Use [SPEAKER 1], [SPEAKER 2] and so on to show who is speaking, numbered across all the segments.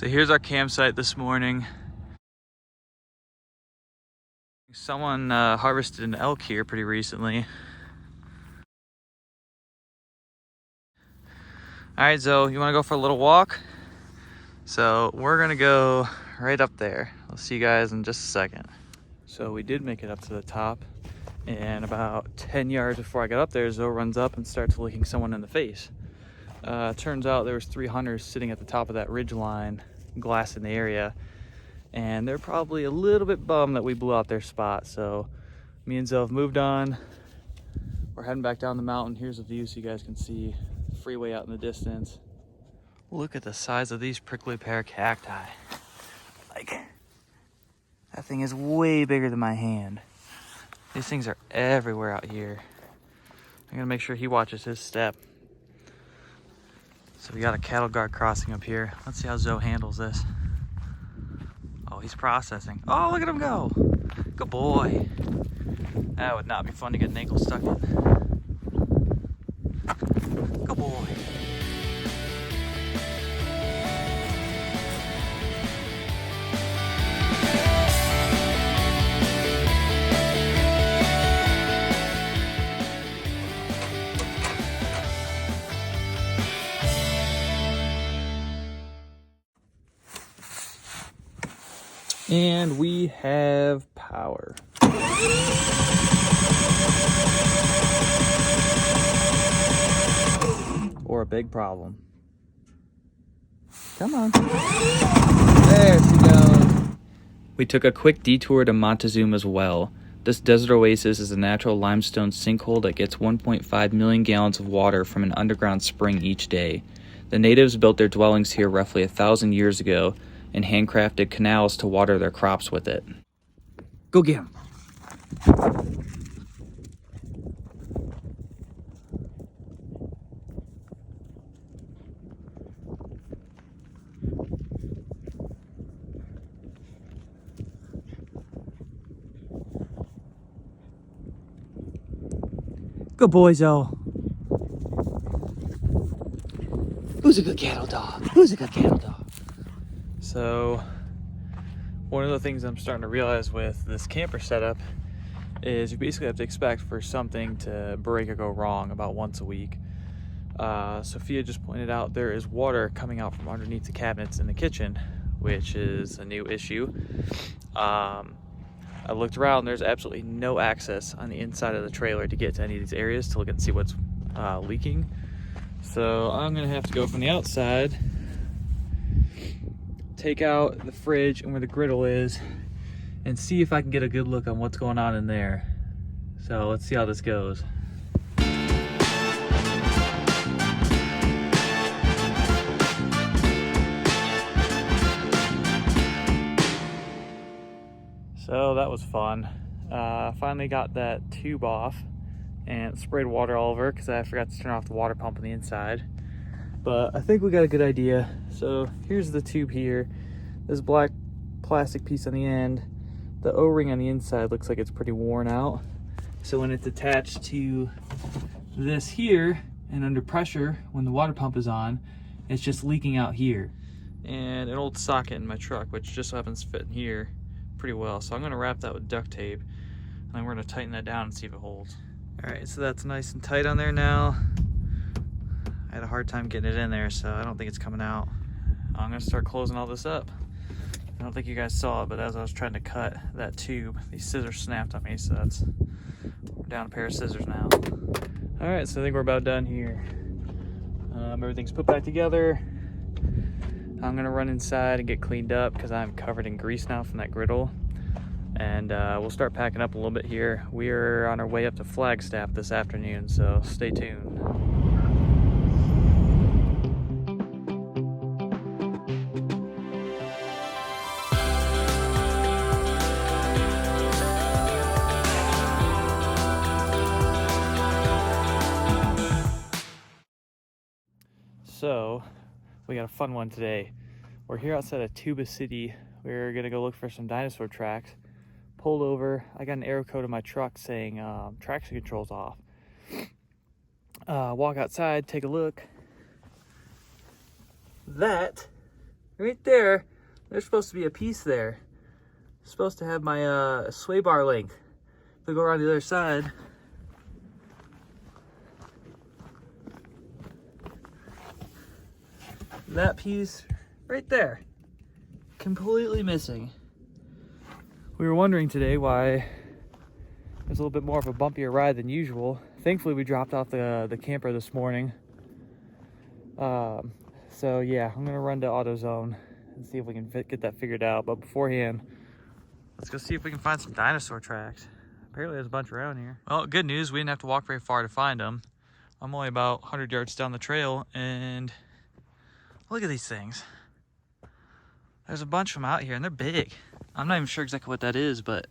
[SPEAKER 1] So here's our campsite this morning. Someone harvested an elk here pretty recently. All right, Zoe, you wanna go for a little walk? So we're gonna go right up there. I'll see you guys in just a second. So we did make it up to the top, and about 10 yards before I got up there, Zoe runs up and starts looking someone in the face. Turns out there was 3 hunters sitting at the top of that ridge line, glassing the area, and they're probably a little bit bummed that we blew out their spot. So me and Zoe have moved on. We're heading back down the mountain. Here's a view so you guys can see the freeway out in the distance. Look at the size of these prickly pear cacti. Like, that thing is way bigger than my hand. These things are everywhere out here. I'm gonna make sure he watches his step. So we got a cattle guard crossing up here. Let's see how Zoe handles this. Oh, he's processing. Oh, look at him go. Good boy. That would not be fun to get an ankle stuck in. Good boy. And we have power. Or a big problem. Come on. There she goes. We took a quick detour to Montezuma's well. This desert oasis is a natural limestone sinkhole that gets 1.5 million gallons of water from an underground spring each day. The natives built their dwellings here roughly 1,000 years ago and handcrafted canals to water their crops with it. Go get him. Good boy, Zoe. Who's a good cattle dog? Who's a good cattle dog? So, one of the things I'm starting to realize with this camper setup is you basically have to expect for something to break or go wrong about once a week. Sophia just pointed out there is water coming out from underneath the cabinets in the kitchen, which is a new issue. I looked around, there's absolutely no access on the inside of the trailer to get to any of these areas to look and see what's leaking. So I'm gonna have to go from the outside, take out the fridge and where the griddle is, and see if I can get a good look on what's going on in there. So let's see how this goes. So that was fun. Finally got that tube off and sprayed water all over because I forgot to turn off the water pump on the inside. But I think we got a good idea. So here's the tube here. This black plastic piece on the end. The O-ring on the inside looks like it's pretty worn out. So when it's attached to this here and under pressure, when the water pump is on, it's just leaking out here. And an old socket in my truck, which just so happens to fit in here pretty well. So I'm gonna wrap that with duct tape and then we're gonna tighten that down and see if it holds. All right, so that's nice and tight on there now. I had a hard time getting it in there, so I don't think it's coming out. I'm gonna start closing all this up. I don't think you guys saw it, but as I was trying to cut that tube, these scissors snapped on me, so we're down a pair of scissors now. All right, so I think we're about done here. Everything's put back together. I'm gonna run inside and get cleaned up because I'm covered in grease now from that griddle. And we'll start packing up a little bit here. We are on our way up to Flagstaff this afternoon, so stay tuned. So, we got a fun one today. We're here outside of Tuba City. We're gonna go look for some dinosaur tracks. Pulled over. I got an arrow code in my truck saying traction control's off. Walk outside, take a look. That right there, there's supposed to be a piece there. It's supposed to have my sway bar length. If I go around the other side, that piece right there, completely missing. We were wondering today why it was a little bit more of a bumpier ride than usual. Thankfully, we dropped off the camper this morning. So yeah, I'm gonna run to AutoZone and see if we can get that figured out. But beforehand, let's go see if we can find some dinosaur tracks. Apparently there's a bunch around here. Well, good news, we didn't have to walk very far to find them. I'm only about 100 yards down the trail, and look at these things. There's a bunch of them out here, and they're big. I'm not even sure exactly what that is, but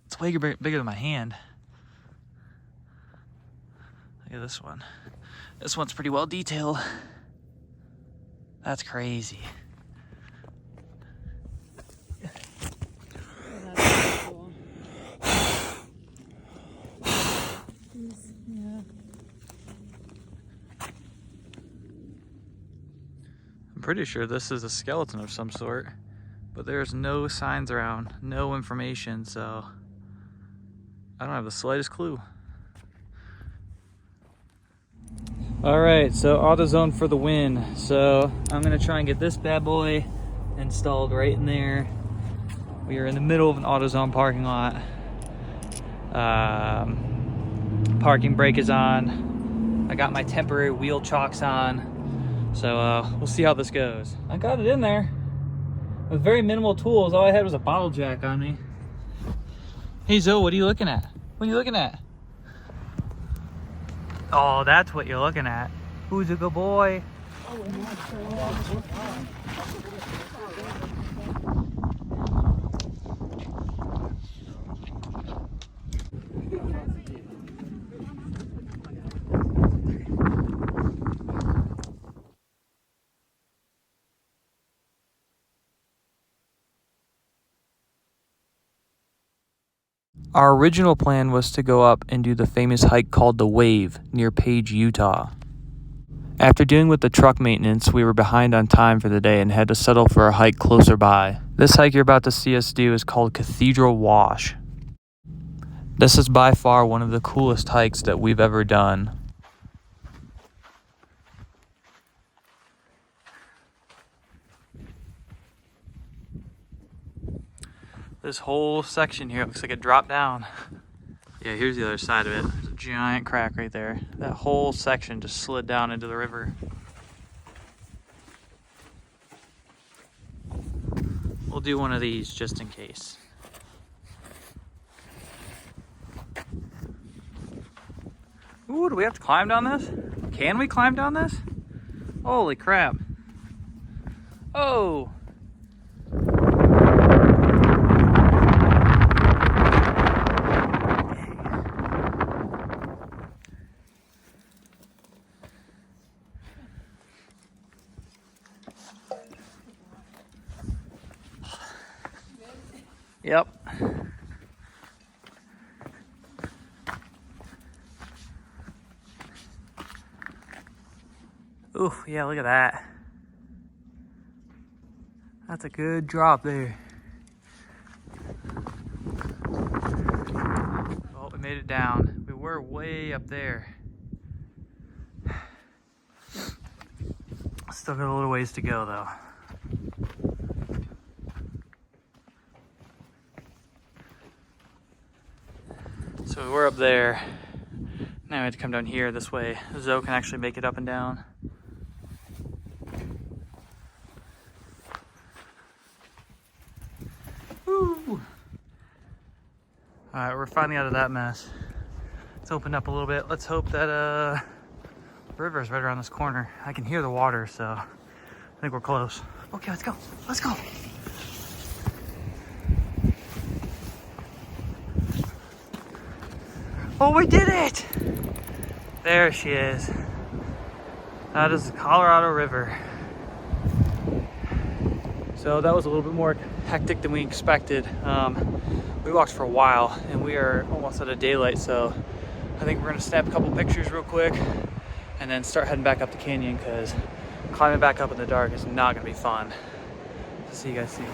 [SPEAKER 1] it's way bigger than my hand. Look at this one. This one's pretty well detailed. That's crazy.
[SPEAKER 2] That's cool. Yeah.
[SPEAKER 1] I'm pretty sure this is a skeleton of some sort, but there's no signs around, no information, so I don't have the slightest clue. All right, so AutoZone for the win. So I'm gonna try and get this bad boy installed right in there. We are in the middle of an AutoZone parking lot. Parking brake is on. I got my temporary wheel chocks on. So we'll see how this goes. I got it in there with very minimal tools. All I had was a bottle jack on me. Hey Zoe, what are you looking at? What are you looking at? Oh, that's what you're looking at. Who's a good boy? Our original plan was to go up and do the famous hike called the Wave near Page, Utah. After dealing with the truck maintenance, we were behind on time for the day and had to settle for a hike closer by. This hike you're about to see us do is called Cathedral Wash. This is by far one of the coolest hikes that we've ever done. This whole section here looks like it dropped down. Yeah, here's the other side of it. There's a giant crack right there. That whole section just slid down into the river. We'll do one of these just in case. Ooh, do we have to climb down this? Can we climb down this? Holy crap. Oh! Yep. Ooh, yeah, look at that. That's a good drop there. Oh, we made it down. We were way up there. Still got a little ways to go though. So we're up there. Now we have to come down here this way. Zoe can actually make it up and down. Woo! Alright, we're finally out of that mess. It's opened up a little bit. Let's hope that the river's right around this corner. I can hear the water, so I think we're close. Okay, let's go. Let's go. Oh, we did it! There she is. That is the Colorado River. So that was a little bit more hectic than we expected. We walked for a while and we are almost out of daylight, so I think we're gonna snap a couple pictures real quick and then start heading back up the canyon because climbing back up in the dark is not gonna be fun. See you guys soon.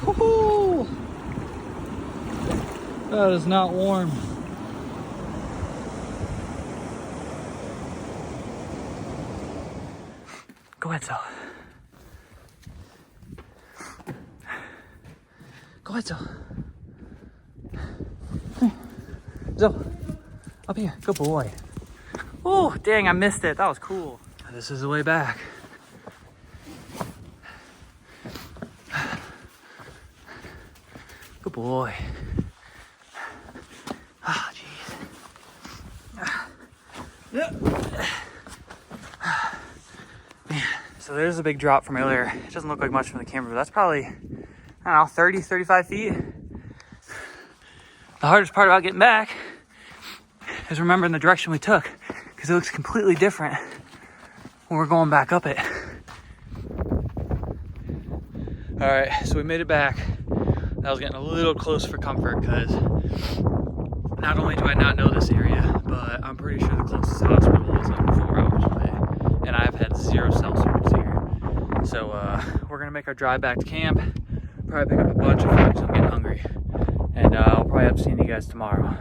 [SPEAKER 1] Woohoo! That is not warm. Go ahead, Soph. Go ahead, Soph. Soph, up here. Good boy. Oh, dang, I missed it. That was cool. This is the way back. Good boy. Ah, jeez. Yep. Man, so there's a big drop from earlier. It doesn't look like much from the camera, but that's probably, I don't know, 30, 35 feet. The hardest part about getting back is remembering the direction we took, because it looks completely different when we're going back up it. All right, so we made it back. I was getting a little close for comfort because not only do I not know this area, but I'm pretty sure the closest hospital is like 4 hours away, and I've had 0 cell service here. So we're gonna make our drive back to camp, probably pick up a bunch of food because I'm getting hungry, and I'll probably have to see you guys tomorrow.